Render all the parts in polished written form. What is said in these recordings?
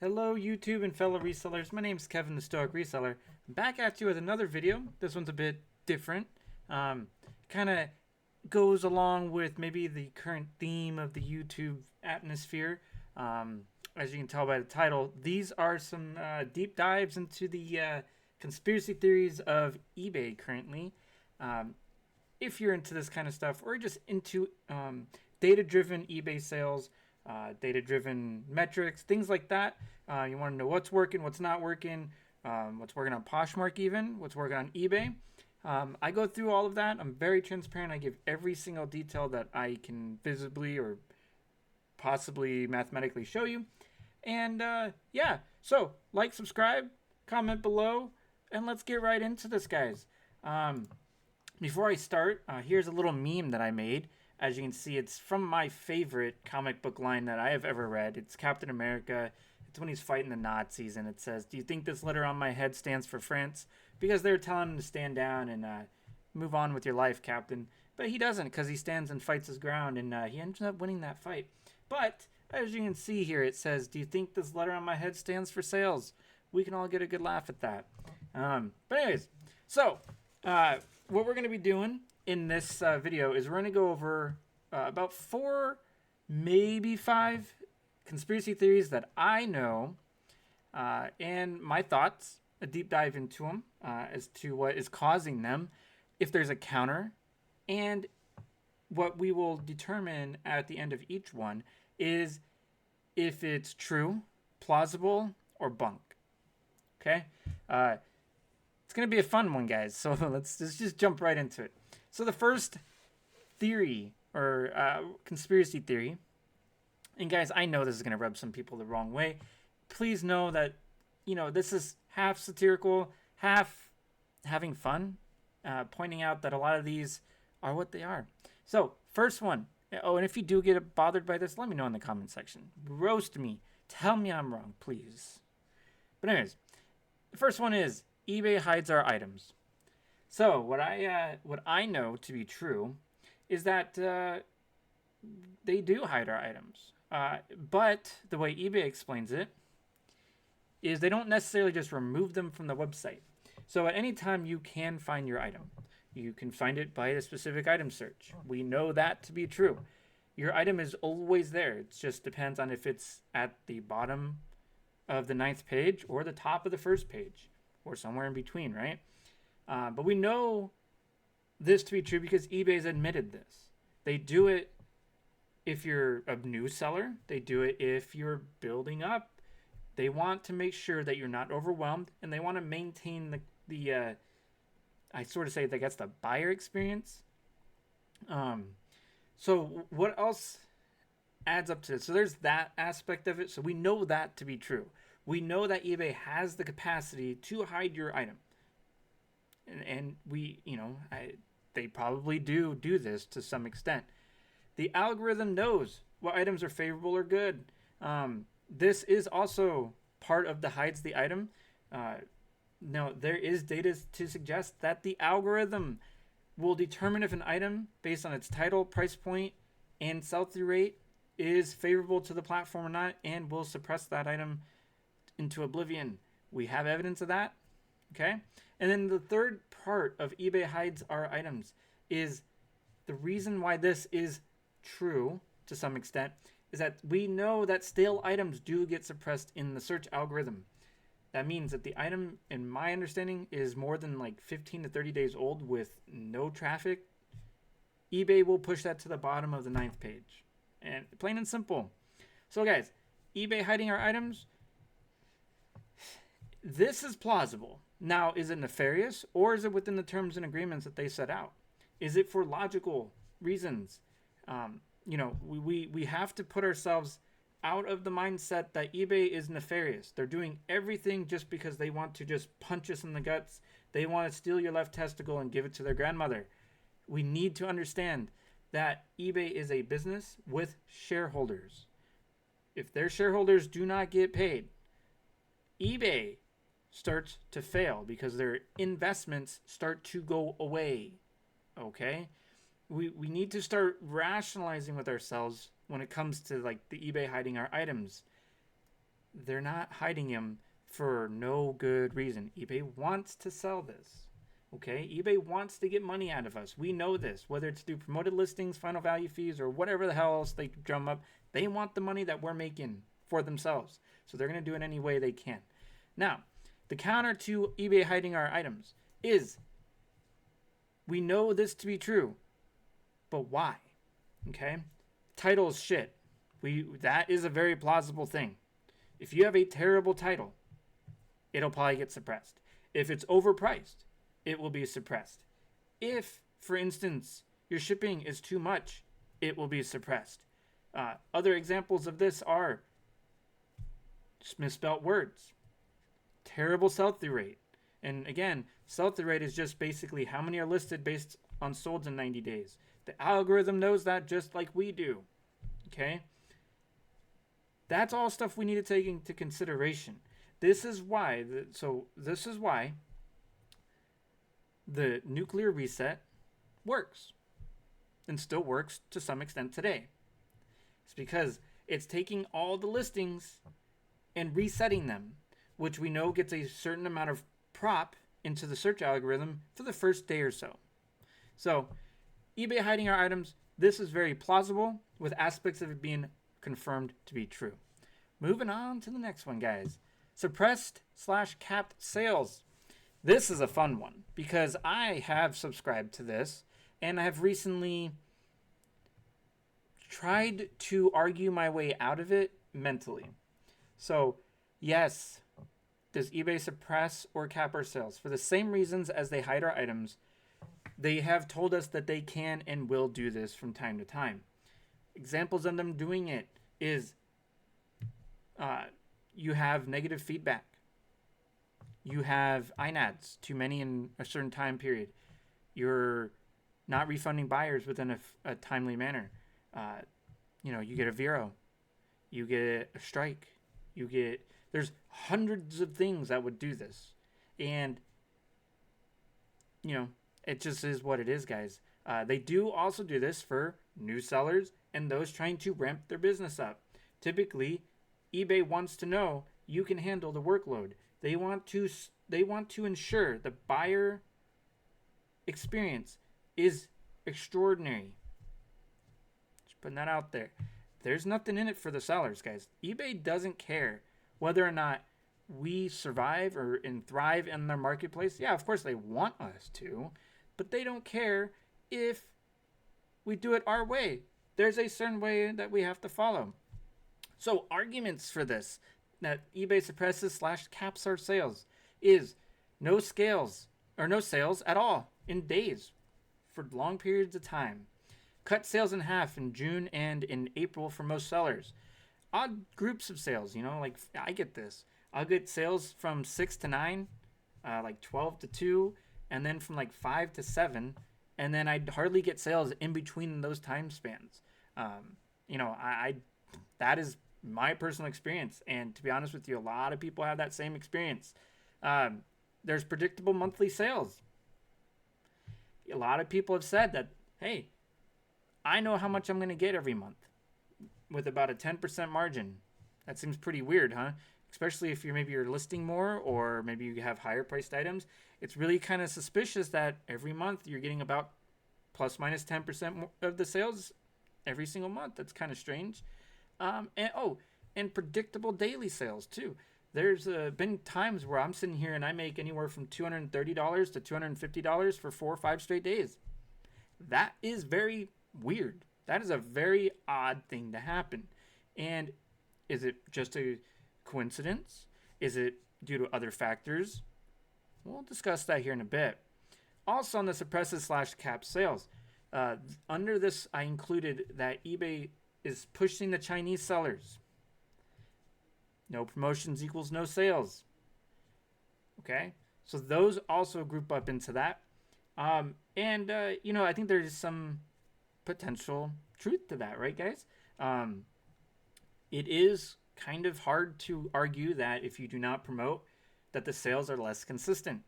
Hello YouTube and fellow resellers, my name is Kevin the Stoic Reseller. I'm back at you with another video. This one's a bit different. Kind of goes along with maybe the current theme of the YouTube atmosphere. As you can tell by the title, these are some deep dives into the conspiracy theories of eBay currently. If you're into this kind of stuff or just into data-driven eBay sales, data-driven metrics, things like that. You want to know what's working, what's not working, what's working on Poshmark even, what's working on eBay. I go through all of that. I'm very transparent. I give every single detail that I can visibly or possibly mathematically show you. And yeah, so like, subscribe, comment below, and let's get right into this, guys. Before I start, here's a little meme that I made. As you can see, it's from my favorite comic book line that I have ever read. It's Captain America. It's when he's fighting the Nazis, and it says, "Do you think this letter on my head stands for France?" Because they're telling him to stand down and move on with your life, Captain. But he doesn't, because he stands and fights his ground, and he ends up winning that fight. But as you can see here, it says, "Do you think this letter on my head stands for sales?" We can all get a good laugh at that. But anyways, so what we're going to be doing in this video is we're going to go over about 4, maybe 5 conspiracy theories that I know and my thoughts, a deep dive into them as to what is causing them, if there's a counter, and what we will determine at the end of each one is if it's true, plausible, or bunk. Okay? It's going to be a fun one, guys, so let's just jump right into it. So the first theory, or conspiracy theory, and guys, I know this is going to rub some people the wrong way. Please know that, this is half satirical, half having fun, pointing out that a lot of these are what they are. So, first one. Oh, and if you do get bothered by this, let me know in the comment section. Roast me. Tell me I'm wrong, please. But anyways, the first one is eBay hides our items. So what I know to be true is that they do hide our items. But the way eBay explains it is they don't necessarily just remove them from the website. So at any time you can find your item. You can find it by a specific item search. We know that to be true. Your item is always there. It just depends on if it's at the bottom of the 9th page or the top of the first page or somewhere in between, right? But we know this to be true because eBay's admitted this. They do it if you're a new seller. They do it if you're building up. They want to make sure that you're not overwhelmed, and they want to maintain the I sort of say that that's the buyer experience. So what else adds up to this? So there's that aspect of it. So we know that to be true. We know that eBay has the capacity to hide your item. And we, they probably do this to some extent. The algorithm knows what items are favorable or good. This is also part of the hides the item. Now, there is data to suggest that the algorithm will determine if an item, based on its title, price point, and sell-through rate, is favorable to the platform or not, and will suppress that item into oblivion. We have evidence of that. Okay? And then the third part of eBay hides our items is the reason why this is true to some extent is that we know that stale items do get suppressed in the search algorithm. That means that the item, in my understanding, is more than like 15 to 30 days old with no traffic. eBay will push that to the bottom of the 9th page. And plain and simple. So guys, eBay hiding our items, this is plausible. Now, is it nefarious, or is it within the terms and agreements that they set out? Is it for logical reasons? We have to put ourselves out of the mindset that eBay is nefarious. They're doing everything just because they want to just punch us in the guts. They want to steal your left testicle and give it to their grandmother. We need to understand that eBay is a business with shareholders. If their shareholders do not get paid, eBay starts to fail because their investments start to go away. Okay? We need to start rationalizing with ourselves when it comes to like the eBay hiding our items. they're not hiding them for no good reason. eBay wants to sell this. Okay, eBay wants to get money out of us. We know this, whether it's through promoted listings, final value fees, or whatever the hell else they drum up. They want the money that we're making for themselves. So they're going to do it any way they can. Now, the counter to eBay hiding our items is we know this to be true, but why? Okay, title is shit. That is a very plausible thing. If you have a terrible title, it'll probably get suppressed. If it's overpriced, it will be suppressed. If, for instance, your shipping is too much, it will be suppressed. Other examples of this are just misspelt words, terrible sell-through rate. And again, sell-through rate is just basically how many are listed based on solds in 90 days. The algorithm knows that just like we do. Okay? That's all stuff we need to take into consideration. This is why the nuclear reset works and still works to some extent today. It's because it's taking all the listings and resetting them, which we know gets a certain amount of prop into the search algorithm for the first day or so. So, eBay hiding our items, this is very plausible with aspects of it being confirmed to be true. Moving on to the next one, guys. Suppressed/capped sales. This is a fun one because I have subscribed to this and I have recently tried to argue my way out of it mentally. So, yes, does eBay suppress or cap our sales? For the same reasons as they hide our items, they have told us that they can and will do this from time to time. Examples of them doing it is you have negative feedback. You have INADs, too many in a certain time period. You're not refunding buyers within a timely manner. You get a Vero. You get a strike. There's hundreds of things that would do this. And, it just is what it is, guys. They do also do this for new sellers and those trying to ramp their business up. Typically, eBay wants to know you can handle the workload. They want to ensure the buyer experience is extraordinary. Just putting that out there. There's nothing in it for the sellers, guys. eBay doesn't care whether or not we survive and thrive in their marketplace. Yeah, of course they want us to, but they don't care if we do it our way. There's a certain way that we have to follow. So arguments for this, that eBay suppresses/caps our sales, is no sales at all in days for long periods of time. Cut sales in half in June and in April for most sellers. Odd groups of sales, like I get this. I'll get sales from 6 to 9, like 12 to 2, and then from like 5 to 7, and then I'd hardly get sales in between those time spans. That is my personal experience, and to be honest with you, a lot of people have that same experience. There's predictable monthly sales. A lot of people have said that, hey, I know how much I'm going to get every month with about a 10% margin. That seems pretty weird, huh? Especially if you're listing more, or maybe you have higher priced items. It's really kind of suspicious that every month you're getting about plus minus 10% of the sales every single month. That's kind of strange. And predictable daily sales too. There's been times where I'm sitting here and I make anywhere from $230 to $250 for 4 or 5 straight days. That is very weird. That is a very odd thing to happen. And is it just a coincidence? Is it due to other factors? We'll discuss that here in a bit. Also on the suppresses/cap sales, under this I included that eBay is pushing the Chinese sellers. No promotions equals no sales. Okay? So those also group up into that. I think there's some potential truth to that, right, guys? It is kind of hard to argue that if you do not promote, that the sales are less consistent.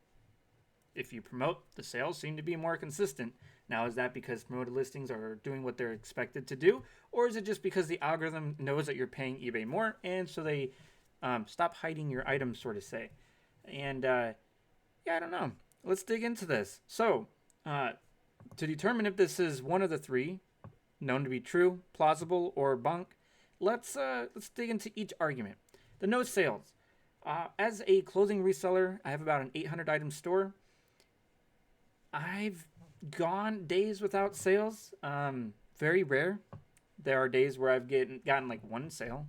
If you promote, the sales seem to be more consistent. Now, is that because promoted listings are doing what they're expected to do? Or is it just because the algorithm knows that you're paying eBay more, and so they Stop hiding your items, sort of say. And yeah, I don't know. Let's dig into this. So, to determine if this is one of the three known to be true, plausible, or bunk, let's dig into each argument. The no sales. As a clothing reseller, I have about an 800 item store. I've gone days without sales. Very rare. There are days where I've gotten like one sale.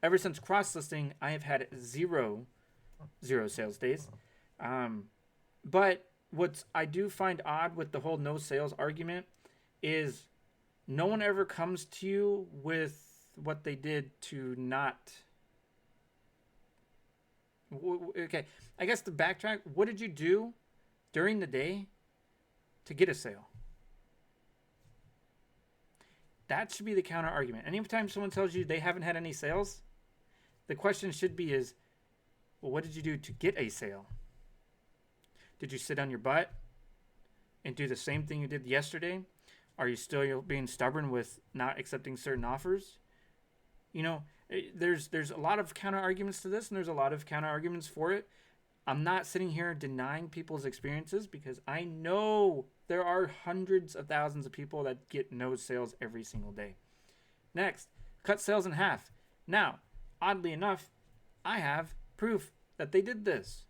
Ever since cross listing, I have had zero sales days. But what I do find odd with the whole no sales argument is no one ever comes to you with what they did to not. Okay, I guess to backtrack, what did you do during the day to get a sale? That should be the counter argument. Anytime someone tells you they haven't had any sales, the question should be is, well, what did you do to get a sale? Did you sit on your butt and do the same thing you did yesterday? Are you still being stubborn with not accepting certain offers? You know, there's a lot of counter arguments to this, and there's a lot of counter arguments for it. I'm not sitting here denying people's experiences because I know there are hundreds of thousands of people that get no sales every single day. Next, cut sales in half. Now, oddly enough, I have proof that they did this.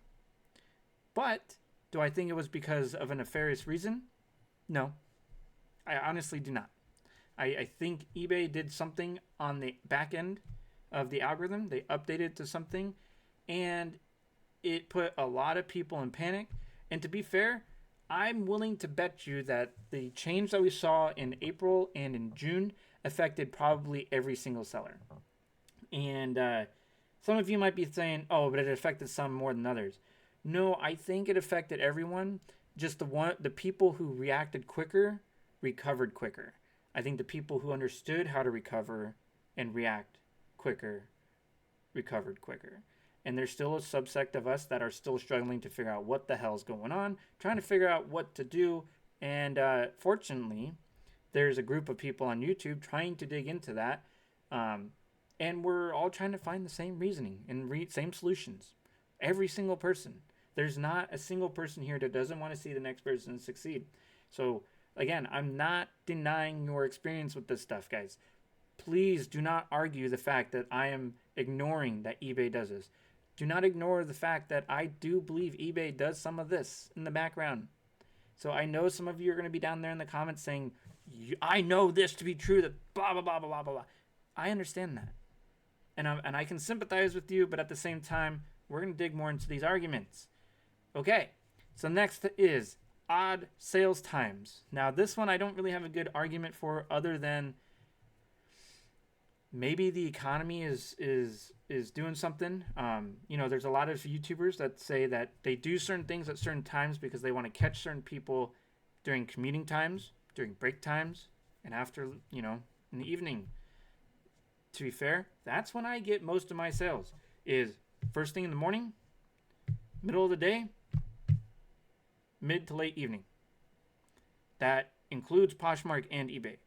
But do I think it was because of a nefarious reason? No, I honestly do not. I think eBay did something on the back end of the algorithm. They updated to something, and it put a lot of people in panic. And to be fair, I'm willing to bet you that the change that we saw in April and in June affected probably every single seller. And some of you might be saying, oh, but it affected some more than others. No, I think it affected everyone. Just the people who reacted quicker recovered quicker. I think the people who understood how to recover and react quicker recovered quicker. And there's still a subsect of us that are still struggling to figure out what the hell's going on, trying to figure out what to do. And fortunately, there's a group of people on YouTube trying to dig into that. And we're all trying to find the same reasoning and same solutions. Every single person. There's not a single person here that doesn't want to see the next person succeed. So, again, I'm not denying your experience with this stuff, guys. Please do not argue the fact that I am ignoring that eBay does this. Do not ignore the fact that I do believe eBay does some of this in the background. So I know some of you are going to be down there in the comments saying, I know this to be true, that blah, blah, blah, blah, blah, blah. I understand that. And I can sympathize with you, but at the same time, we're going to dig more into these arguments. Okay, so next is odd sales times. Now, this one I don't really have a good argument for other than maybe the economy is doing something. There's a lot of YouTubers that say that they do certain things at certain times because they want to catch certain people during commuting times, during break times, and after, in the evening. To be fair, that's when I get most of my sales, is first thing in the morning, middle of the day, mid to late evening. That includes Poshmark and eBay.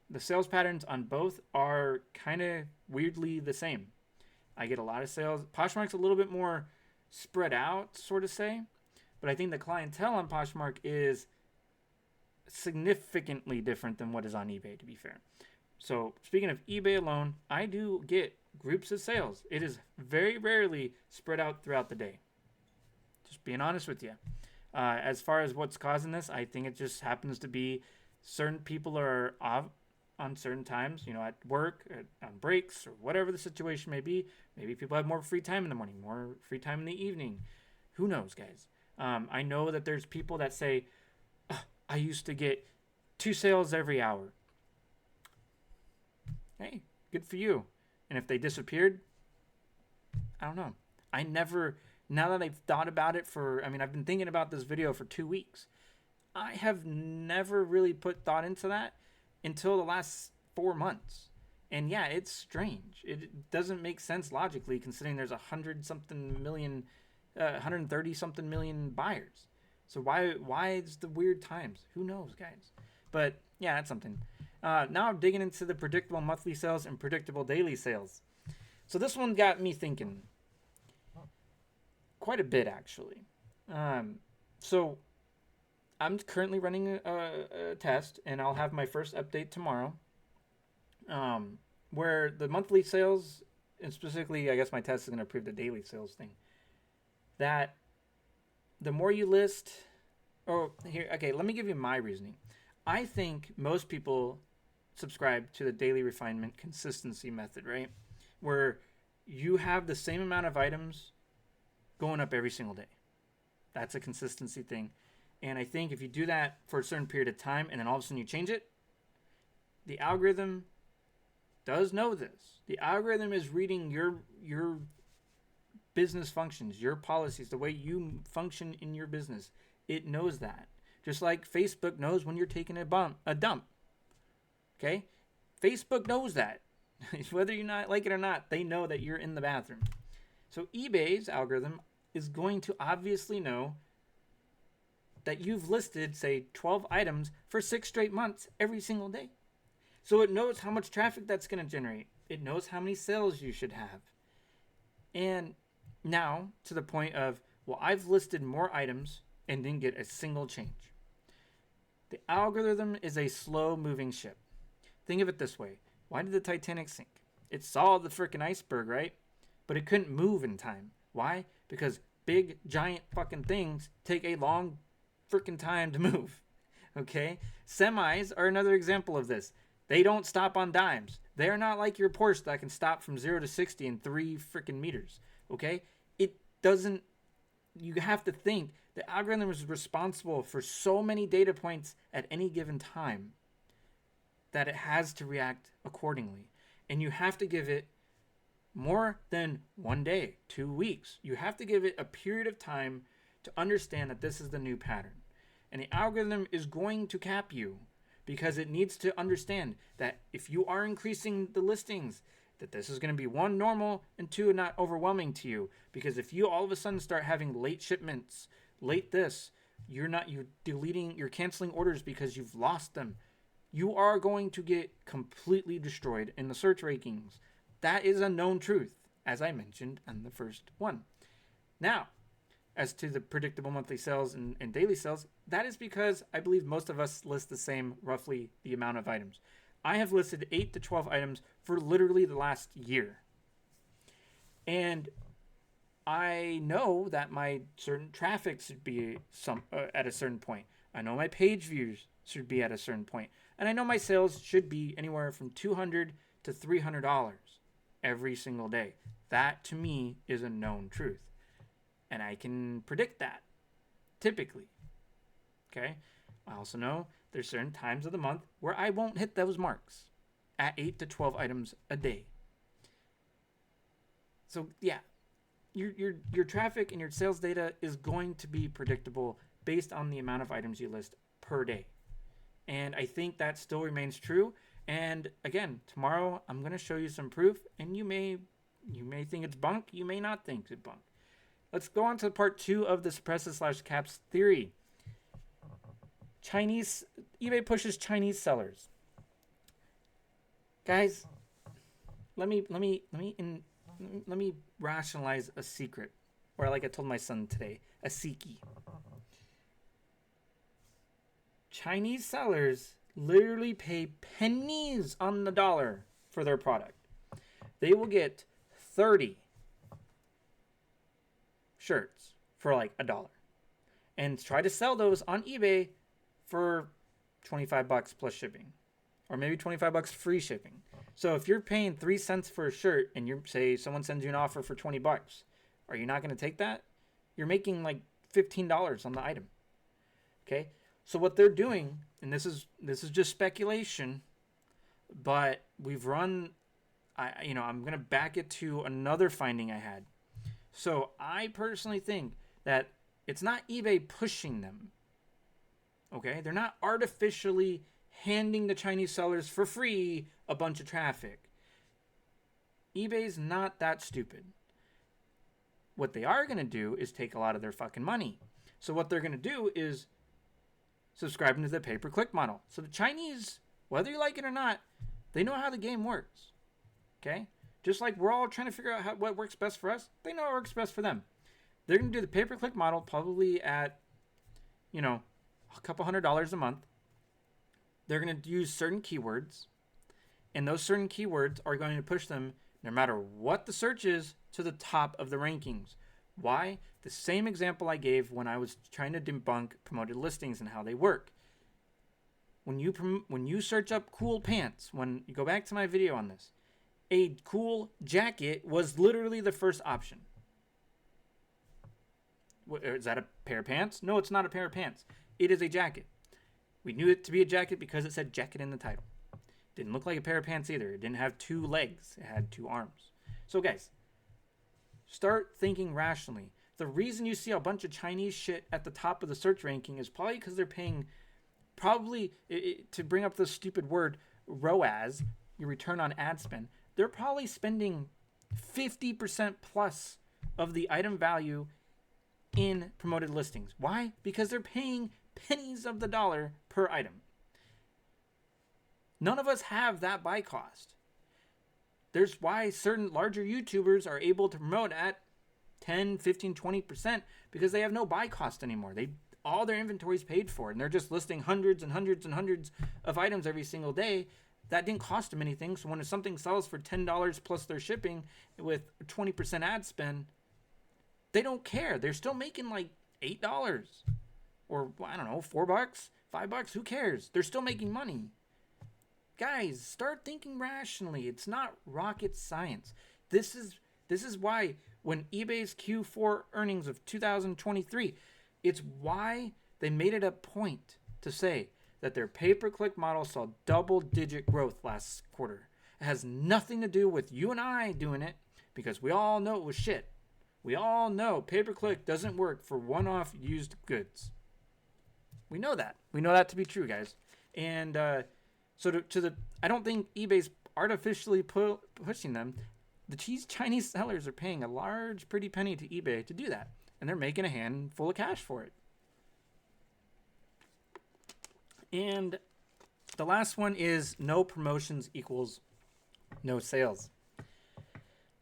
The sales patterns on both are kind of weirdly the same. I get a lot of sales. Poshmark's a little bit more spread out, sort of say. But I think the clientele on Poshmark is significantly different than what is on eBay, to be fair. So speaking of eBay alone, I do get groups of sales. It is very rarely spread out throughout the day. Just being honest with you. As far as what's causing this, I think it just happens to be certain people are off on certain times, at work, on breaks, or whatever the situation may be. Maybe people have more free time in the morning, more free time in the evening. Who knows, guys? I know that there's people that say, I used to get 2 sales every hour. Hey, good for you. And if they disappeared, I don't know. Now that I've thought about it I've been thinking about this video for 2 weeks. I have never really put thought into that until the last 4 months. And yeah, it's strange. It doesn't make sense logically considering there's 130-something million buyers. So why is the weird times? Who knows, guys? But yeah, that's something. Now I'm digging into the predictable monthly sales and predictable daily sales. So this one got me thinking quite a bit, actually. So I'm currently running a test, and I'll have my first update tomorrow. Where the monthly sales, and specifically, I guess my test is going to prove the daily sales thing. That the more you list, okay, let me give you my reasoning. I think most people subscribe to the daily refinement consistency method, right? Where you have the same amount of items going up every single day. That's a consistency thing. And I think if you do that for a certain period of time and then all of a sudden you change it, the algorithm does know this. The algorithm is reading your business functions, your policies, the way you function in your business. It knows that. Just like Facebook knows when you're taking a dump. Okay? Facebook knows that. Whether you not like it or not, they know that you're in the bathroom. So eBay's algorithm is going to obviously know that you've listed, say, 12 items for 6 straight months every single day. So it knows how much traffic that's going to generate. It knows how many sales you should have. And now, to the point of, well, I've listed more items and didn't get a single change. The algorithm is a slow-moving ship. Think of it this way. Why did the Titanic sink? It saw the freaking iceberg, right? But it couldn't move in time. Why? Because big, giant fucking things take a long freaking time to move. Okay? Semis are another example of this. They don't stop on dimes. They're not like your Porsche that can stop from 0 to 60 in 3 freaking meters. Okay? It doesn't... You have to think the algorithm is responsible for so many data points at any given time that it has to react accordingly. And you have to give it more than 1 day, 2 weeks. You have to give it a period of time to understand that this is the new pattern. And the algorithm is going to cap you because it needs to understand that if you are increasing the listings, that this is going to be 1, normal, and 2, not overwhelming to you. Because if you all of a sudden start having late shipments, late this, you're canceling orders because you've lost them, you are going to get completely destroyed in the search rankings. That is a known truth, as I mentioned in the first one. Now, as to the predictable monthly sales and daily sales, that is because I believe most of us list the same, roughly the amount of items. I have listed 8 to 12 items for literally the last year. And I know that my certain traffic should be at a certain point. I know my page views should be at a certain point. And I know my sales should be anywhere from $200 to $300 every single day. That, to me, is a known truth. And I can predict that, typically. Okay? I also know there's certain times of the month where I won't hit those marks at 8 to 12 items a day. So, yeah, your traffic and your sales data is going to be predictable based on the amount of items you list per day. And I think that still remains true. And again, tomorrow I'm going to show you some proof, and you may think it's bunk, you may not think it's bunk. Let's go on to part 2 of the suppresses/caps theory. eBay pushes Chinese sellers. Guys, let me rationalize a secret, or like I told my son today, a siki. Chinese sellers literally pay pennies on the dollar for their product. They will get 30 shirts for like $1 and try to sell those on eBay for $25 plus shipping, or maybe $25 free shipping. So if you're paying 3 cents for a shirt and someone sends you an offer for $20, are you not going to take that? You're making like $15 on the item. Okay? So what they're doing, and this is just speculation, but we've run I'm going to back it to another finding I had. So I personally think that it's not eBay pushing them. Okay? They're not artificially handing the Chinese sellers for free a bunch of traffic. eBay's not that stupid. What they are going to do is take a lot of their fucking money. So what they're going to do is subscribe to the pay-per-click model. So the Chinese, whether you like it or not, they know how the game works. Okay? Just like we're all trying to figure out what works best for us, they know what works best for them. They're going to do the pay-per-click model probably at, a couple $100 a month. They're going to use certain keywords, and those certain keywords are going to push them, no matter what the search is, to the top of the rankings. Why? The same example I gave when I was trying to debunk promoted listings and how they work. When you search up cool pants, when you go back to my video on this, a cool jacket was literally the first option. Is that a pair of pants? No, it's not a pair of pants. It is a jacket. We knew it to be a jacket because it said jacket in the title. Didn't look like a pair of pants either. It didn't have 2 legs. It had 2 arms. So guys, start thinking rationally. The reason you see a bunch of Chinese shit at the top of the search ranking is probably because they're paying, to bring up the stupid word, ROAS, your return on ad spend. They're probably spending 50% plus of the item value in promoted listings. Why? Because they're paying pennies of the dollar per item. None of us have that buy cost. There's why certain larger YouTubers are able to promote at 10, 15, 20% because they have no buy cost anymore. All their inventory is paid for, and they're just listing hundreds and hundreds and hundreds of items every single day. That didn't cost them anything. So when something sells for $10 plus their shipping with 20% ad spend, they don't care. They're still making like $8 or I don't know, $4, $5. Who cares? They're still making money. Guys, start thinking rationally. It's not rocket science. This is why when eBay's Q4 earnings of 2023, it's why they made it a point to say that their pay-per-click model saw double-digit growth last quarter. It has nothing to do with you and I doing it because we all know it was shit. We all know pay-per-click doesn't work for one-off used goods. We know that. We know that to be true, guys. And I don't think eBay's artificially pushing them. The Chinese sellers are paying a large, pretty penny to eBay to do that, and they're making a handful of cash for it. And the last one is no promotions equals no sales.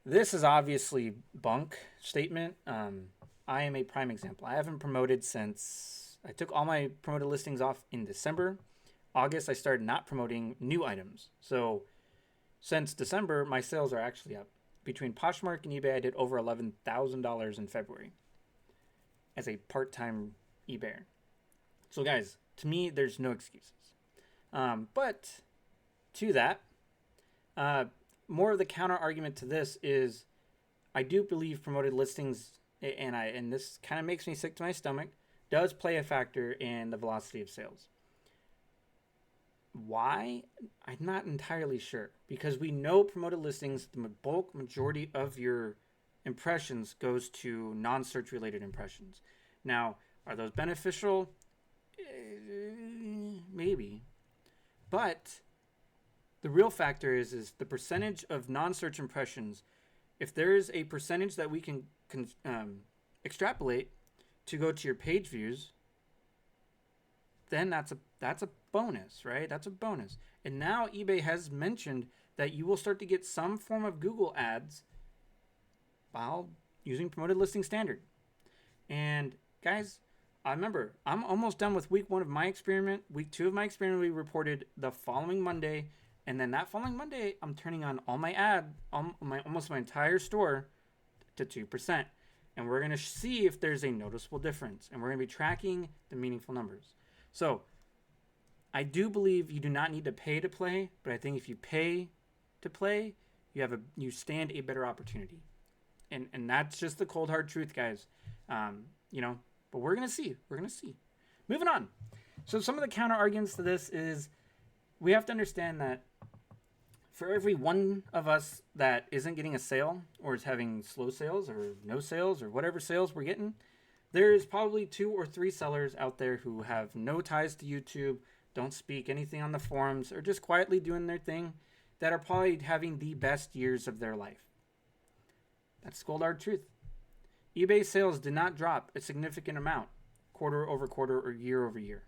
This is obviously bunk statement. I am a prime example. I haven't promoted since I took all my promoted listings off in December. August, I started not promoting new items. So since December, my sales are actually up. Between Poshmark and eBay, I did over $11,000 in February as a part-time eBayer. So guys, to me, there's no excuses. But to that, more of the counter argument to this is I do believe promoted listings, and this kind of makes me sick to my stomach, does play a factor in the velocity of sales. Why? I'm not entirely sure. Because we know promoted listings, the bulk majority of your impressions goes to non-search related impressions. Now, are those beneficial? Maybe. But the real factor is the percentage of non-search impressions. If there is a percentage that we can extrapolate to go to your page views, then that's a bonus, right? That's a bonus. And now eBay has mentioned that you will start to get some form of Google ads while using promoted listing standard. And guys, I remember I'm almost done with week 1 of my experiment. Week 2 of my experiment, we reported the following Monday. And then that following Monday, I'm turning on all my almost my entire store to 2%. And we're going to see if there's a noticeable difference. And we're going to be tracking the meaningful numbers. So I do believe you do not need to pay to play, but I think if you pay to play, you stand a better opportunity. And that's just the cold hard truth, guys. But we're going to see. We're going to see. Moving on. So some of the counter arguments to this is we have to understand that for every one of us that isn't getting a sale or is having slow sales or no sales or whatever sales we're getting, there's probably 2 or 3 sellers out there who have no ties to YouTube, don't speak anything on the forums, or just quietly doing their thing that are probably having the best years of their life. That's cold hard truth. eBay sales did not drop a significant amount quarter over quarter or year over year.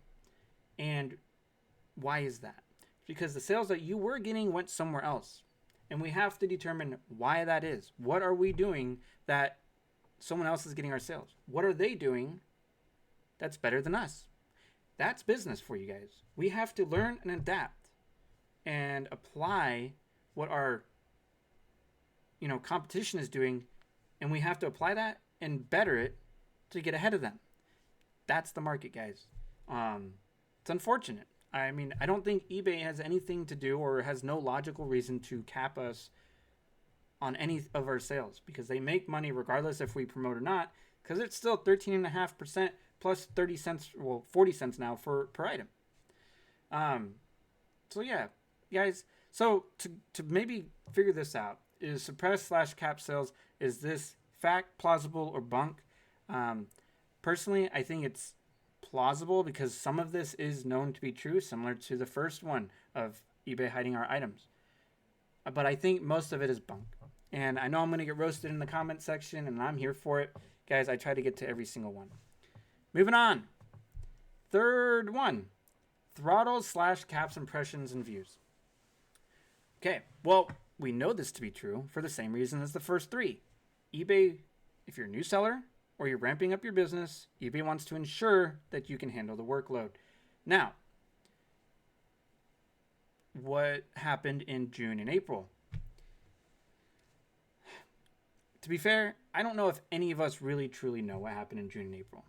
And why is that? Because the sales that you were getting went somewhere else. And we have to determine why that is. What are we doing that someone else is getting our sales? What are they doing that's better than us? That's business for you guys. We have to learn and adapt and apply what our competition is doing, and we have to apply that and better it to get ahead of them. That's the market, guys. It's unfortunate. I mean, I don't think eBay has anything to do or has no logical reason to cap us on any of our sales, because they make money regardless if we promote or not, because it's still 13.5% plus 30 cents, well, 40 cents now per item. So yeah, guys. So to maybe figure this out, is suppress/cap sales, is this fact, plausible, or bunk? Personally, I think it's plausible because some of this is known to be true, similar to the first one of eBay hiding our items. But I think most of it is bunk. And I know I'm going to get roasted in the comment section, and I'm here for it. Guys, I try to get to every single one. Moving on. Third one. Throttle/caps impressions and views. Okay, well, we know this to be true for the same reason as the first three. eBay, if you're a new seller or you're ramping up your business, eBay wants to ensure that you can handle the workload. Now, what happened in June and April? To be fair, I don't know if any of us really truly know what happened in June and April,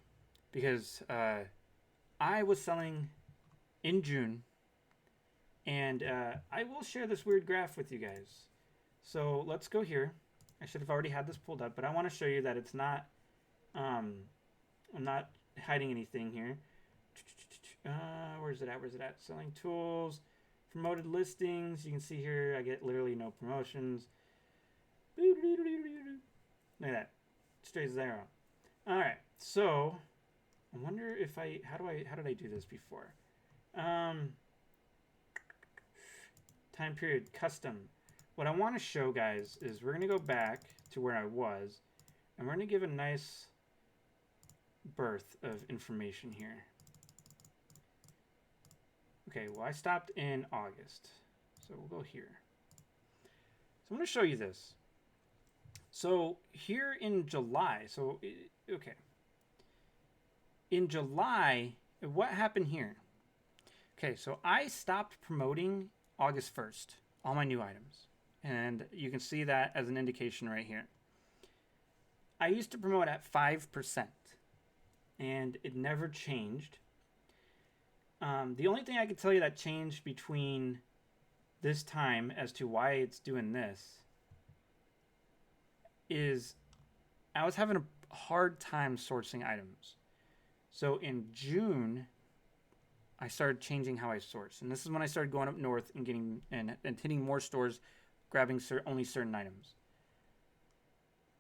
because I was selling in June, and I will share this weird graph with you guys. So let's go here. I should have already had this pulled up, but I want to show you that it's not, I'm not hiding anything here. Where's it at? Selling tools, promoted listings. You can see here I get literally no promotions. Look at that, straight 0. All right, so I wonder if how did I do this before? Time period, custom. What I want to show, guys, is we're going to go back to where I was, and we're going to give a nice birth of information here. Okay, well, I stopped in August, so we'll go here. So I'm going to show you this. So here in July, okay. In July, what happened here? Okay, so I stopped promoting August 1st, all my new items. And you can see that as an indication right here. I used to promote at 5%, and it never changed. The only thing I could tell you that changed between this time as to why it's doing this is I was having a hard time sourcing items. So in June, I started changing how I source. And this is when I started going up north and getting and hitting more stores, grabbing only certain items.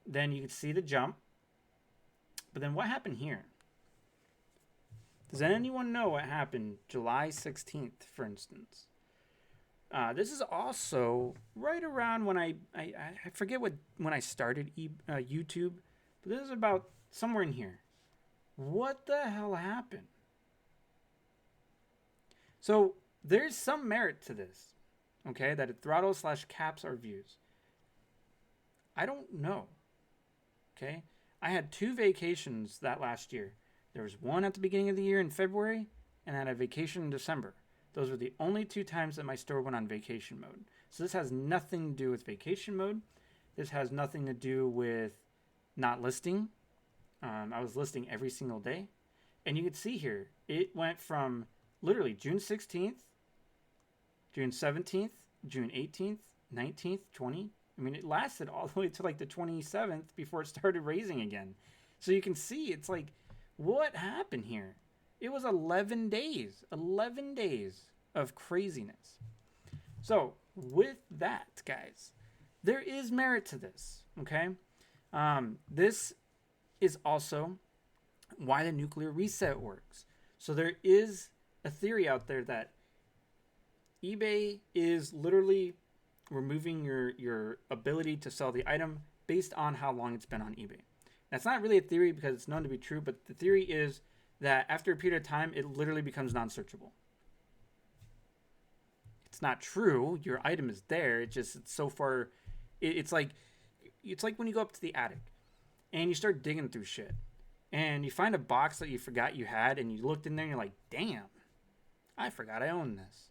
Then you can see the jump. But then what happened here? Does anyone know what happened July 16th, for instance? This is also right around when I forget when I started YouTube, but this is about somewhere in here. What the hell happened? So there's some merit to this, okay, that it throttles/caps our views. I don't know, okay? I had 2 vacations that last year. There was one at the beginning of the year in February, and I had a vacation in December. Those were the only 2 times that my store went on vacation mode. So this has nothing to do with vacation mode. This has nothing to do with not listing. I was listing every single day. And you can see here, it went from literally June 16th, June 17th, June 18th, 19th, 20th. I mean, it lasted all the way to like the 27th before it started raising again. So you can see, it's like, what happened here? It was 11 days of craziness. So with that, guys, there is merit to this, okay? This is also why the nuclear reset works. So there is a theory out there that eBay is literally removing your ability to sell the item based on how long it's been on eBay. That's not really a theory because it's known to be true, but the theory is that after a period of time, it literally becomes non-searchable. It's not true. Your item is there. It's so far. It's like when you go up to the attic and you start digging through shit and you find a box that you forgot you had and you looked in there and you're like, damn, I forgot I own this.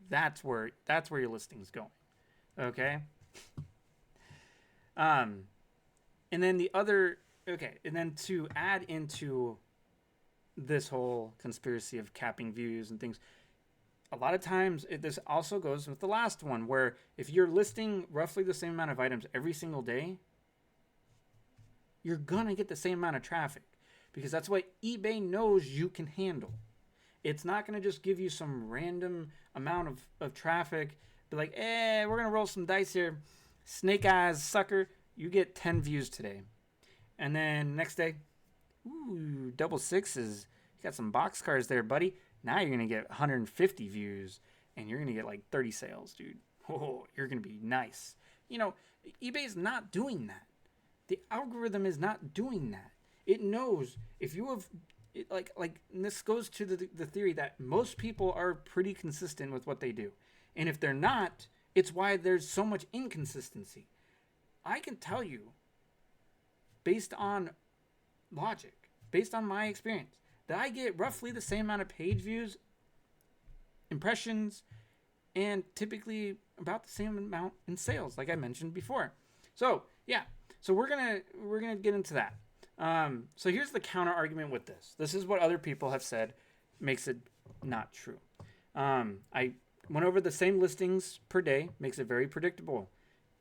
That's where your listing's going. Okay. And then and then to add into this whole conspiracy of capping views and things, a lot of times this also goes with the last one, where if you're listing roughly the same amount of items every single day, you're gonna get the same amount of traffic, because that's what eBay knows you can handle. It's not gonna just give you some random amount of traffic, be like, we're gonna roll some dice here, snake eyes sucker, you get 10 views today. And then next day, ooh, double sixes. You got some boxcars there, buddy. Now you're going to get 150 views and you're going to get like 30 sales, dude. Oh, you're going to be nice. You know, eBay's not doing that. The algorithm is not doing that. It knows if you have, and this goes to the theory that most people are pretty consistent with what they do. And if they're not, it's why there's so much inconsistency. I can tell you, based on logic, based on my experience, that I get roughly the same amount of page views, impressions, and typically about the same amount in sales, like I mentioned before. So yeah, so we're gonna get into that. So here's the counter argument with this. This is what other people have said makes it not true. I went over the same listings per day, makes it very predictable.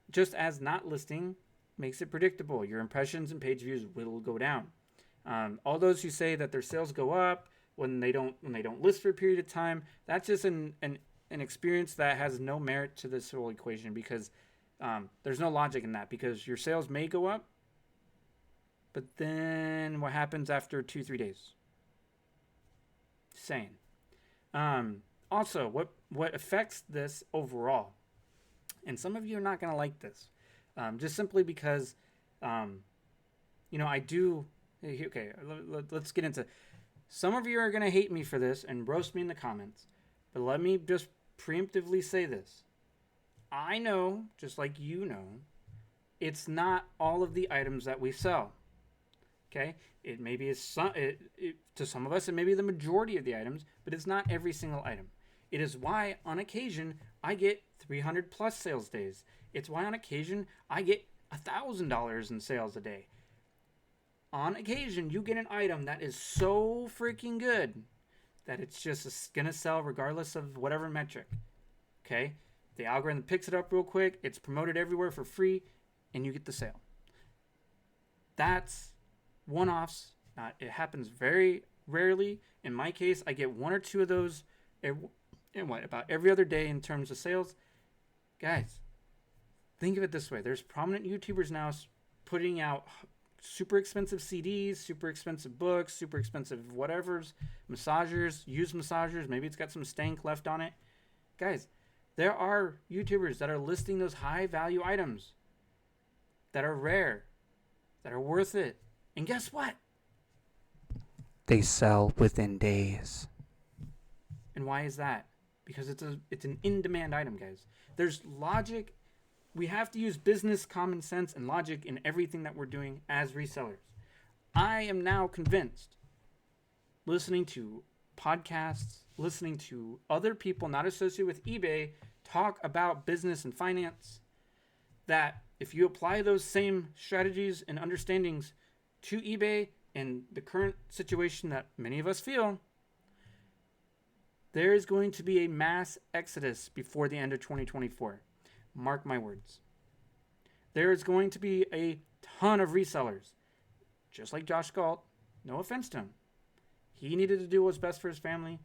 Just as not listing makes it predictable. Your impressions and page views will go down. All those who say that their sales go up when they don't list for a period of time, that's just an experience that has no merit to this whole equation, because there's no logic in that, because your sales may go up, but then what happens after 2-3 days? Saying. Also, what affects this overall, and some of you are not going to like this, just simply because, I do. Okay, let's get into. Some of you are going to hate me for this and roast me in the comments, but let me just preemptively say this. I know, just like you know, it's not all of the items that we sell. Okay, it maybe is to some of us, it may be the majority of the items, but it's not every single item. It is why on occasion I get 300 plus sales days. It's why on occasion I get $1,000 in sales a day. On occasion, you get an item that is so freaking good that it's just going to sell regardless of whatever metric. Okay? The algorithm picks it up real quick. It's promoted everywhere for free, and you get the sale. That's one-offs. It happens very rarely. In my case, I get 1 or 2 of those about every other day in terms of sales. Guys, think of it this way. There's prominent YouTubers now putting out super expensive CDs, super expensive books, super expensive whatevers, massagers, used massagers. Maybe it's got some stank left on it. Guys, there are YouTubers that are listing those high value items that are rare, that are worth it. And guess what? They sell within days. And why is that? Because it's an in-demand item, guys. There's logic. We have to use business common sense and logic in everything that we're doing as resellers. I am now convinced, listening to podcasts, listening to other people not associated with eBay talk about business and finance, that if you apply those same strategies and understandings to eBay and the current situation that many of us feel, there is going to be a mass exodus before the end of 2024. Mark my words. There is going to be a ton of resellers. Just like Josh Galt. No offense to him. He needed to do what was best for his family,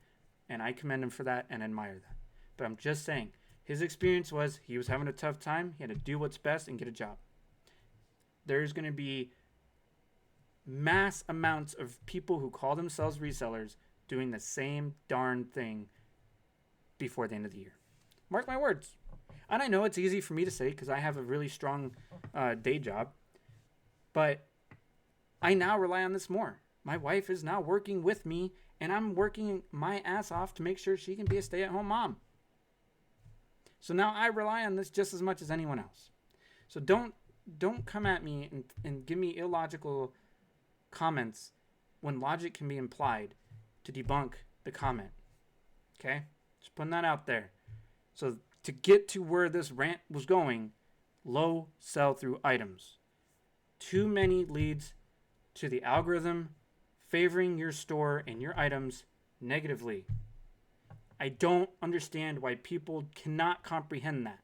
and I commend him for that and admire that. But I'm just saying, his experience was he was having a tough time. He had to do what's best and get a job. There's going to be mass amounts of people who call themselves resellers doing the same darn thing before the end of the year. Mark my words. And I know it's easy for me to say because I have a really strong day job, but I now rely on this more. My wife is now working with me, and I'm working my ass off to make sure she can be a stay-at-home mom. So now I rely on this just as much as anyone else. So don't come at me and give me illogical comments when logic can be implied to debunk the comment. Okay? Just putting that out there. So to get to where this rant was going, low sell-through items. Too many leads to the algorithm favoring your store and your items negatively. I don't understand why people cannot comprehend that.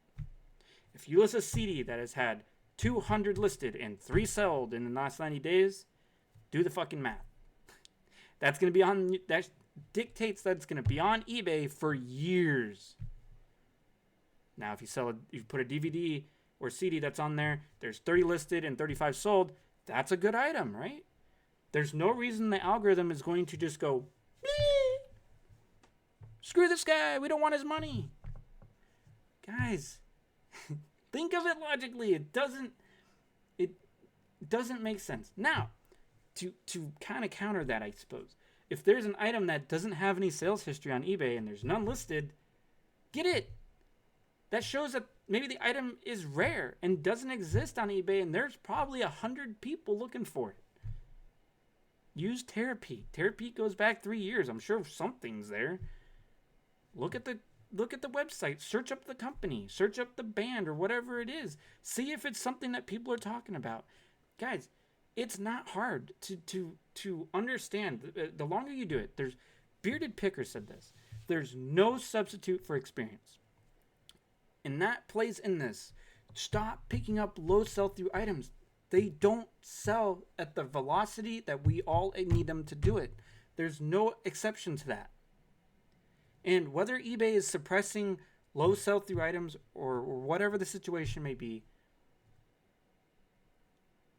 If you list a CD that has had 200 listed and 3 sold in the last 90 days, do the fucking math. That's going to be on, that dictates that it's going to be on eBay for years. Now, if you put a DVD or CD that's on there, there's 30 listed and 35 sold, that's a good item, right? There's no reason the algorithm is going to just go, screw this guy, we don't want his money. Guys, think of it logically. It doesn't make sense. Now, to kind of counter that, I suppose, if there's an item that doesn't have any sales history on eBay and there's none listed, get it. That shows that maybe the item is rare and doesn't exist on eBay, and there's probably 100 people looking for it. Use Terapeat. Terapeat goes back 3 years. I'm sure something's there. Look at the website. Search up the company. Search up the band or whatever it is. See if it's something that people are talking about. Guys, it's not hard to understand. The longer you do it, there's Bearded Picker said this. There's no substitute for experience. And that plays in this. Stop picking up low sell-through items. They don't sell at the velocity that we all need them to do it. There's no exception to that. And whether eBay is suppressing low sell-through items or whatever the situation may be,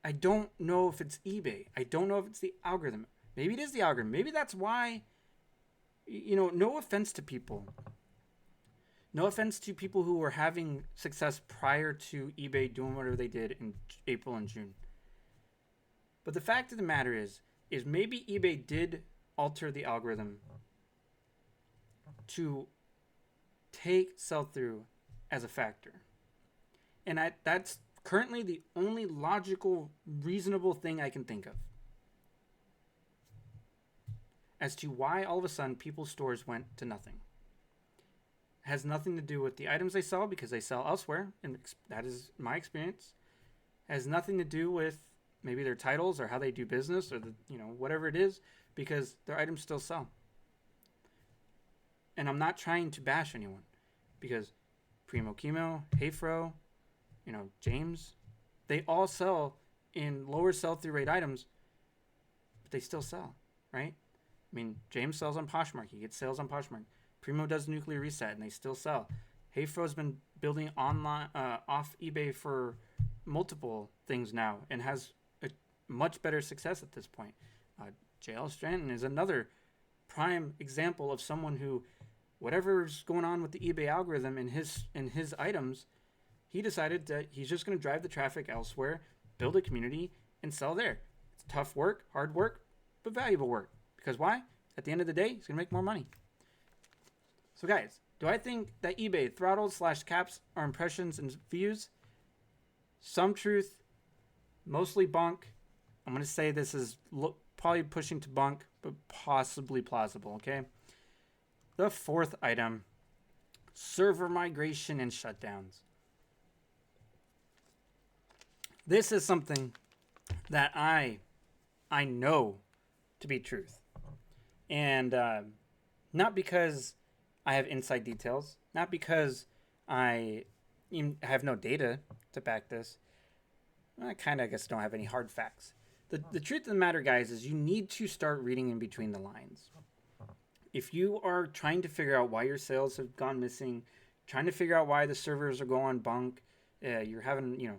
I don't know if it's eBay. I don't know if it's the algorithm. Maybe it is the algorithm. Maybe that's why, no offense to people. No offense to people who were having success prior to eBay doing whatever they did in April and June. But the fact of the matter is maybe eBay did alter the algorithm to take sell-through as a factor. And that's currently the only logical, reasonable thing I can think of as to why all of a sudden people's stores went to nothing. Has nothing to do with the items they sell because they sell elsewhere, and that is my experience. Has nothing to do with maybe their titles or how they do business or whatever it is, because their items still sell. And I'm not trying to bash anyone, because Primo Chemo, Hayfro, James, they all sell in lower sell-through rate items, but they still sell, right? I mean, James sells on Poshmark. He gets sales on Poshmark. Primo does Nuclear Reset, and they still sell. Hayfro's been building online off eBay for multiple things now and has a much better success at this point. JL Stratton is another prime example of someone who, whatever's going on with the eBay algorithm in his items, he decided that he's just going to drive the traffic elsewhere, build a community, and sell there. It's tough work, hard work, but valuable work. Because why? At the end of the day, he's going to make more money. So guys, do I think that eBay throttles / caps our impressions and views? Some truth, mostly bunk. I'm going to say this is probably pushing to bunk, but possibly plausible, okay? The fourth item, server migration and shutdowns. This is something that I know to be truth. And not because I have inside details, not because I have no data to back this. I guess don't have any hard facts. The truth of the matter, guys, is you need to start reading in between the lines. If you are trying to figure out why your sales have gone missing, trying to figure out why the servers are going bunk, you're having,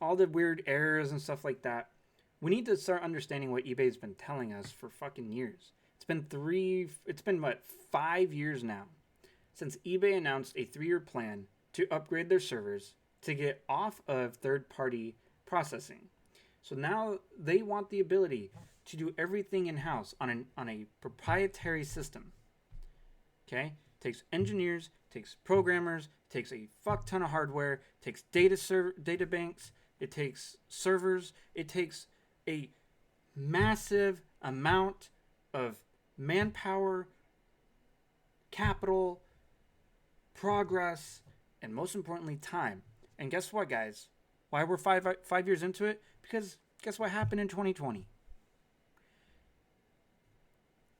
all the weird errors and stuff like that, we need to start understanding what eBay's been telling us for fucking years. It's been 5 years now since eBay announced a 3-year plan to upgrade their servers to get off of third-party processing. So now they want the ability to do everything in-house on a proprietary system. Okay? It takes engineers, it takes programmers, it takes a fuck ton of hardware, it takes data banks, it takes servers, it takes a massive amount of manpower, capital, progress, and most importantly, time. And guess what, guys? Why we're five years into it? Because guess what happened in 2020?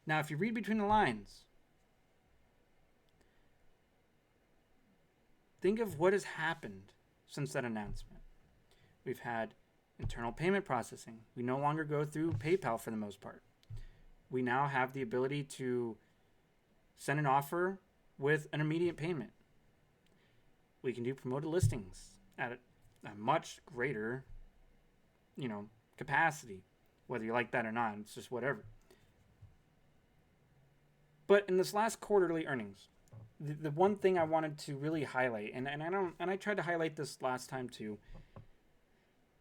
Now, if you read between the lines, think of what has happened since that announcement. We've had internal payment processing. We no longer go through PayPal for the most part. We now have the ability to send an offer with an immediate payment. We can do promoted listings at a much greater, capacity. Whether you like that or not, it's just whatever. But in this last quarterly earnings, the one thing I wanted to really highlight, and I tried to highlight this last time too,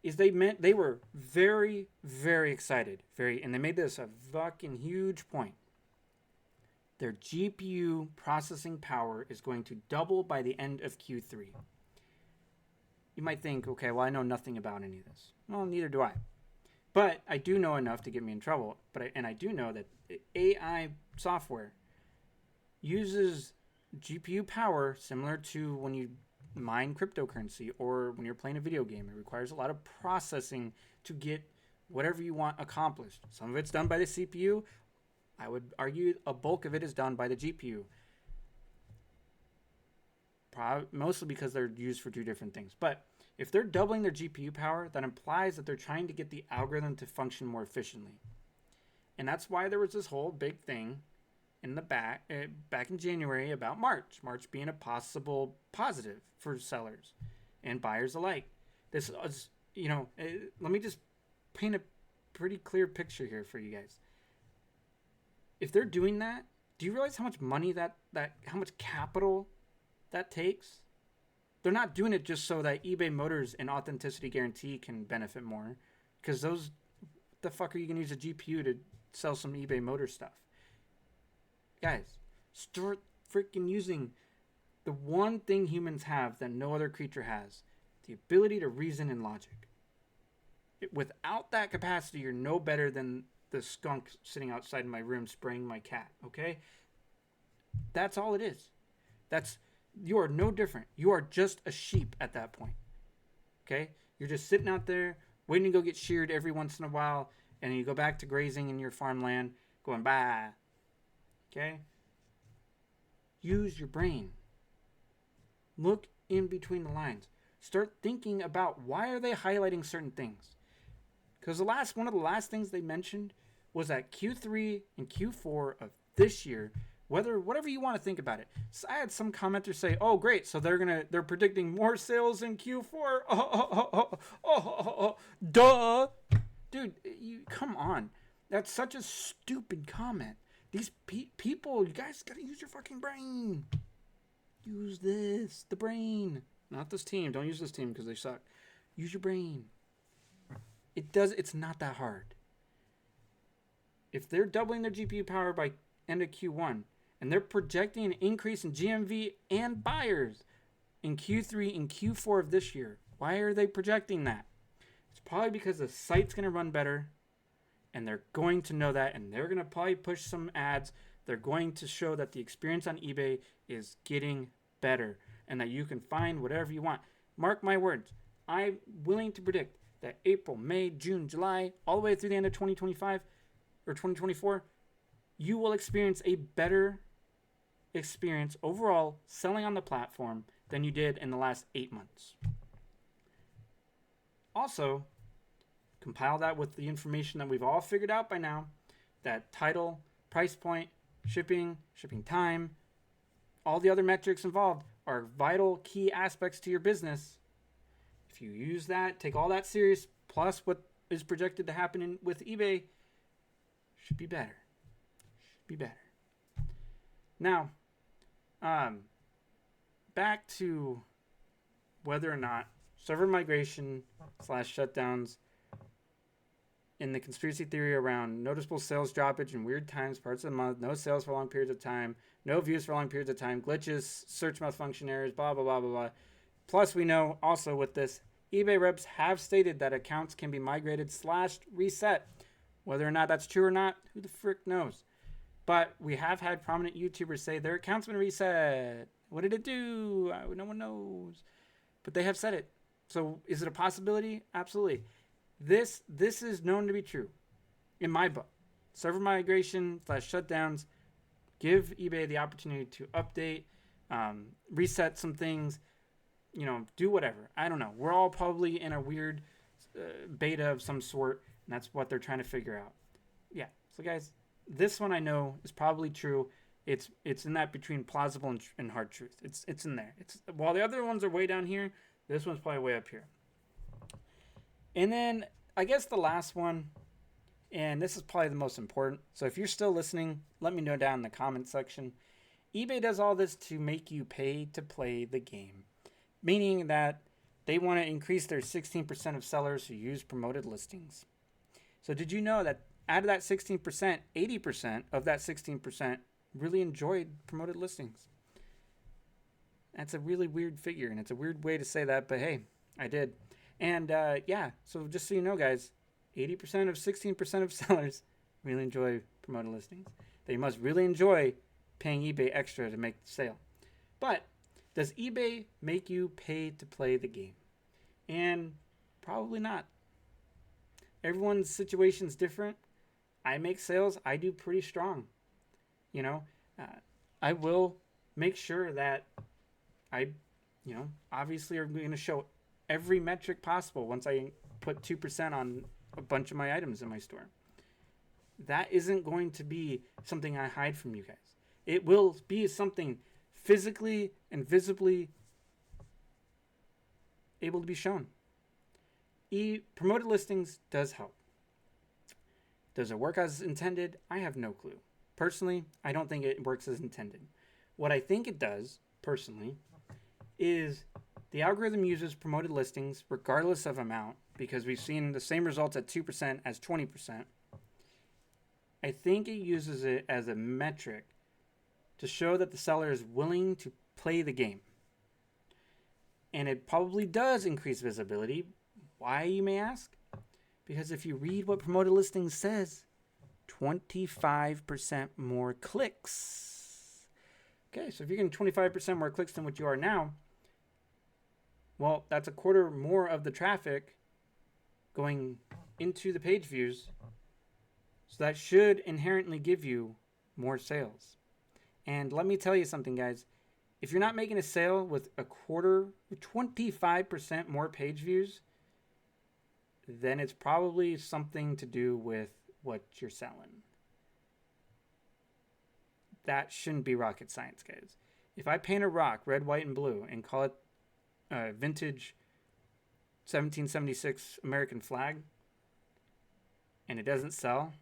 is they were very, very excited, and they made this a fucking huge point. Their GPU processing power is going to double by the end of Q3. You might think, okay, well, I know nothing about any of this. Well, neither do I. But I do know enough to get me in trouble. And I do know that AI software uses GPU power similar to when you mine cryptocurrency or when you're playing a video game. It requires a lot of processing to get whatever you want accomplished. Some of it's done by the CPU. I would argue a bulk of it is done by the GPU. Mostly because they're used for two different things. But if they're doubling their GPU power, that implies that they're trying to get the algorithm to function more efficiently. And that's why there was this whole big thing in the back in January about March being a possible positive for sellers and buyers alike. This was, let me just paint a pretty clear picture here for you guys. If they're doing that, do you realize how much money how much capital that takes? They're not doing it just so that eBay Motors and Authenticity Guarantee can benefit more, because those, what the fuck are you gonna use a GPU to sell some eBay Motors stuff? Guys, start freaking using the one thing humans have that no other creature has: the ability to reason and logic. Without that capacity, you're no better than the skunk sitting outside my room spraying my cat, okay? That's all it is. You are no different. You are just a sheep at that point, okay? You're just sitting out there waiting to go get sheared every once in a while, and then you go back to grazing in your farmland going, bah, okay? Use your brain. Look in between the lines. Start thinking about, why are they highlighting certain things? Because one of the last things they mentioned was that Q3 and Q4 of this year, whatever you want to think about it. So I had some commenters say, "Oh, great! So they're predicting more sales in Q4." Duh, dude, come on. That's such a stupid comment. These people, you guys gotta use your fucking brain. Use the brain, not this team. Don't use this team because they suck. Use your brain. It's not that hard. If they're doubling their GPU power by end of Q1, and they're projecting an increase in GMV and buyers in Q3 and Q4 of this year, why are they projecting that? It's probably because the site's going to run better, and they're going to know that, and they're going to probably push some ads. They're going to show that the experience on eBay is getting better, and that you can find whatever you want. Mark my words. I'm willing to predict that April, May, June, July, all the way through the end of 2025 or 2024, you will experience a better experience overall selling on the platform than you did in the last 8 months. Also, compile that with the information that we've all figured out by now, that title, price point, shipping time, all the other metrics involved are vital key aspects to your business. If you use that, take all that serious, plus what is projected to happen with eBay, should be better. Now, back to whether or not server migration / shutdowns in the conspiracy theory around noticeable sales droppage in weird times, parts of the month, no sales for long periods of time, no views for long periods of time, glitches, search malfunction errors, blah, blah, blah, blah, blah. Plus, we know also with this, eBay reps have stated that accounts can be migrated / reset. Whether or not that's true or not, who the frick knows? But we have had prominent YouTubers say their account's been reset. What did it do? No one knows. But they have said it. So is it a possibility? Absolutely. This is known to be true in my book. Server migration / shutdowns give eBay the opportunity to update, reset some things, do whatever. I don't know. We're all probably in a weird beta of some sort, and that's what they're trying to figure out. Yeah. So guys, this one I know is probably true. It's in that between plausible and hard truth. It's in there. While the other ones are way down here, this one's probably way up here. And then I guess the last one, and this is probably the most important. So if you're still listening, let me know down in the comment section. eBay does all this to make you pay to play the game, meaning that they want to increase their 16% of sellers who use promoted listings. So did you know that out of that 16%, 80% of that 16% really enjoyed promoted listings? That's a really weird figure, and it's a weird way to say that, but hey, I did. And yeah, so just so you know, guys, 80% of 16% of sellers really enjoy promoted listings. They must really enjoy paying eBay extra to make the sale. But does eBay make you pay to play the game? And probably not. Everyone's situation's different. I make sales. I do pretty strong. I will make sure that I, obviously are going to show every metric possible once I put 2% on a bunch of my items in my store. That isn't going to be something I hide from you guys. It will be something physically and visibly able to be shown. Promoted listings does help. Does it work as intended? I have no clue. Personally, I don't think it works as intended. What I think it does, personally, is the algorithm uses promoted listings regardless of amount, because we've seen the same results at 2% as 20%. I think it uses it as a metric to show that the seller is willing to play the game. And it probably does increase visibility. Why, you may ask? Because if you read what promoted listings says, 25% more clicks. Okay, so if you're getting 25% more clicks than what you are now, well, that's a quarter more of the traffic going into the page views. So that should inherently give you more sales. And let me tell you something, guys. If you're not making a sale with 25% more page views, then it's probably something to do with what you're selling. That shouldn't be rocket science, guys. If I paint a rock red, white, and blue and call it vintage 1776 American flag, and it doesn't sell,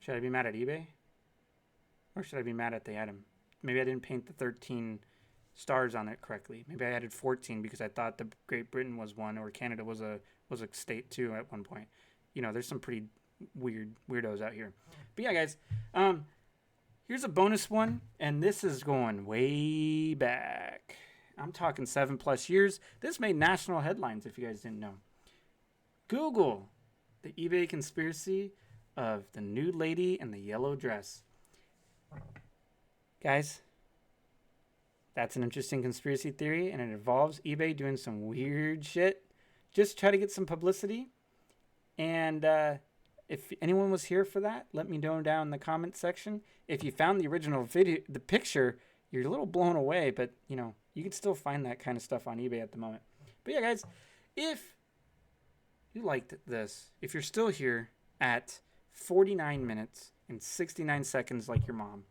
should I be mad at eBay? Or should I be mad at the item? Maybe I didn't paint the 13 stars on it correctly. Maybe I added 14 because I thought the Great Britain was one, or Canada was a state too at one point. There's some pretty weirdos out here. But yeah, guys, here's a bonus one, and this is going way back. I'm talking 7+ years. This made national headlines, if you guys didn't know. Google the eBay conspiracy of the nude lady in the yellow dress. Guys, that's an interesting conspiracy theory, and it involves eBay doing some weird shit just to try to get some publicity. And if anyone was here for that, let me know down in the comment section. If you found the original video, the picture, you're a little blown away, but you can still find that kind of stuff on eBay at the moment. But yeah, guys, if you liked this, if you're still here at 49 minutes and 69 seconds like your mom,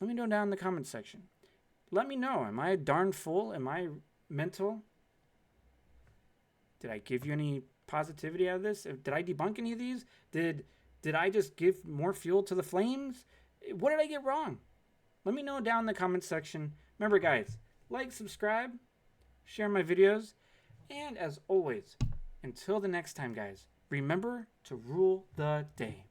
let me know down in the comment section. Let me know. Am I darn full? Am I mental? Did I give you any positivity out of this? Did I debunk any of these? Did I just give more fuel to the flames? What did I get wrong? Let me know down in the comment section. Remember, guys, like, subscribe, share my videos, and as always, Until the next time, guys, remember to rule the day.